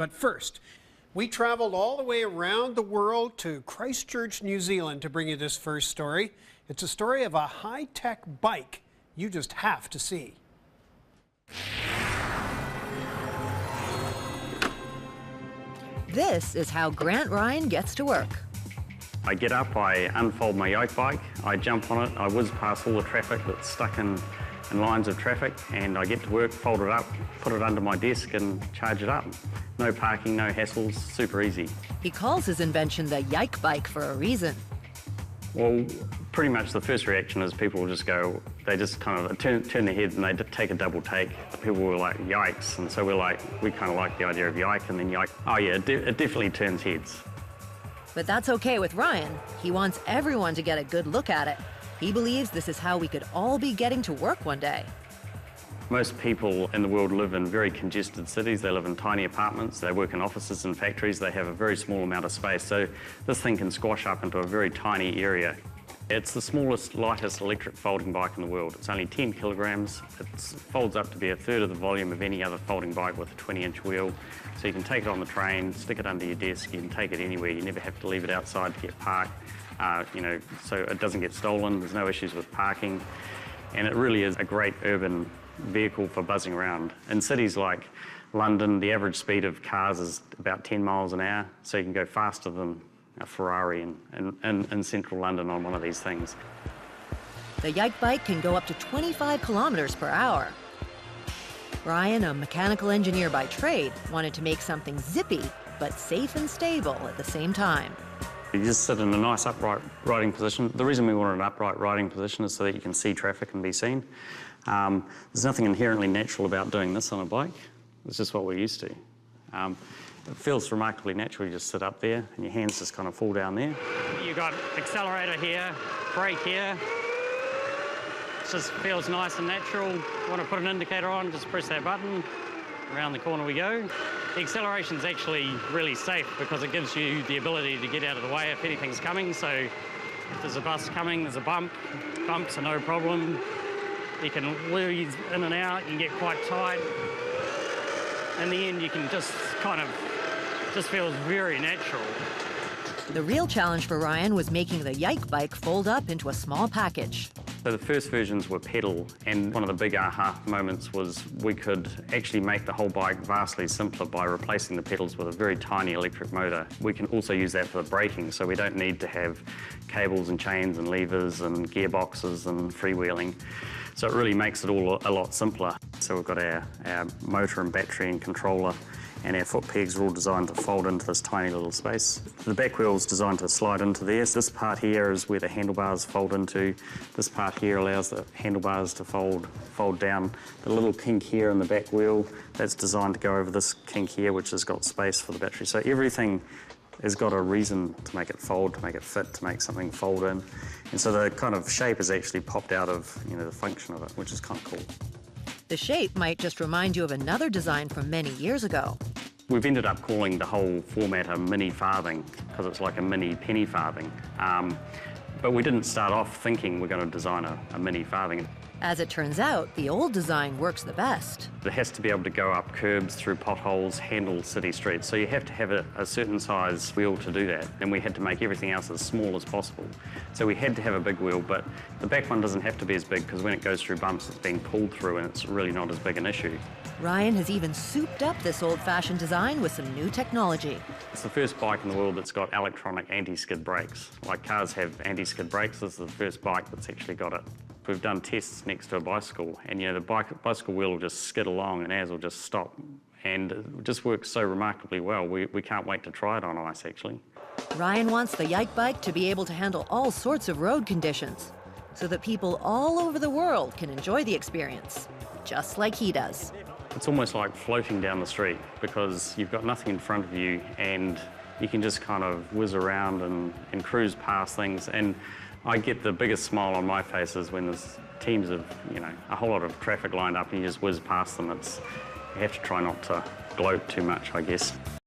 But first, we traveled all the way around the world to Christchurch, New Zealand to bring you this first story. It's a story of a high-tech bike you just have to see. This is how Grant Ryan gets to work. I get up, I unfold my yoke bike, I jump on it, I whiz past all the traffic that's stuck in lines of traffic, and I get to work, fold it up, put it under my desk and charge it up. No parking, no hassles, super easy. He calls his invention the yike bike for a reason. Well, pretty much the first reaction is people will just go, they just kind of turn their head and they take a double take. People were like, yikes, and so we kind of like the idea of yike, and then yike, oh yeah, it definitely turns heads. But that's okay with Ryan. He wants everyone to get a good look at it. He believes this is how we could all be getting to work one day. Most people in the world live in very congested cities. They live in tiny apartments, they work in offices and factories, they have a very small amount of space. So this thing can squash up into a very tiny area. It's the smallest, lightest electric folding bike in the world. It's only 10 kilograms. It folds up to be a third of the volume of any other folding bike with a 20-inch wheel. So you can take it on the train, stick it under your desk, you can take it anywhere. You never have to leave it outside to get parked, so it doesn't get stolen. There's no issues with parking. And it really is a great urban vehicle for buzzing around. In cities like London, the average speed of cars is about 10 miles an hour, so you can go faster than a Ferrari in central London on one of these things. The yike bike can go up to 25 kilometers per hour. Ryan, a mechanical engineer by trade, wanted to make something zippy, but safe and stable at the same time. You just sit in a nice upright riding position. The reason we wanted an upright riding position is so that you can see traffic and be seen. There's nothing inherently natural about doing this on a bike. It's just what we're used to. It feels remarkably natural. You just sit up there and your hands just kind of fall down there. You've got accelerator here, brake here. It just feels nice and natural. Want to put an indicator on, just press that button. Around the corner we go. The acceleration's actually really safe because it gives you the ability to get out of the way if anything's coming. So if there's a bus coming, there's a bump. Bumps are no problem. You can weave in and out, you can get quite tight. In the end, you can just feels very natural. The real challenge for Ryan was making the yike bike fold up into a small package. So the first versions were pedal, and one of the big aha moments was we could actually make the whole bike vastly simpler by replacing the pedals with a very tiny electric motor. We can also use that for the braking, so we don't need to have cables and chains and levers and gearboxes and freewheeling. So it really makes it all a lot simpler. So we've got our motor and battery and controller, and our foot pegs are all designed to fold into this tiny little space. The back wheel is designed to slide into there. So this part here is where the handlebars fold into. This part here allows the handlebars to fold down. The little kink here in the back wheel, that's designed to go over this kink here, which has got space for the battery. So everything has got a reason to make it fold, to make it fit, to make something fold in. And so the kind of shape is actually popped out of the function of it, which is kind of cool. The shape might just remind you of another design from many years ago. We've ended up calling the whole format a mini farthing because it's like a mini penny farthing. But we didn't start off thinking we're going to design a mini farthing. As it turns out, the old design works the best. It has to be able to go up curbs, through potholes, handle city streets. So you have to have a certain size wheel to do that. And we had to make everything else as small as possible. So we had to have a big wheel, but the back one doesn't have to be as big because when it goes through bumps, it's being pulled through and it's really not as big an issue. Ryan has even souped up this old-fashioned design with some new technology. It's the first bike in the world that's got electronic anti-skid brakes. Like cars have anti-skid brakes, this is the first bike that's actually got it. We've done tests next to a bicycle, and the bicycle wheel will just skid along and ours will just stop. And it just works so remarkably well. We can't wait to try it on ice, actually. Ryan wants the yike bike to be able to handle all sorts of road conditions so that people all over the world can enjoy the experience, just like he does. It's almost like floating down the street because you've got nothing in front of you and you can just kind of whiz around and cruise past things. And I get the biggest smile on my face is when there's teams of, a whole lot of traffic lined up and you just whiz past them. You have to try not to gloat too much, I guess.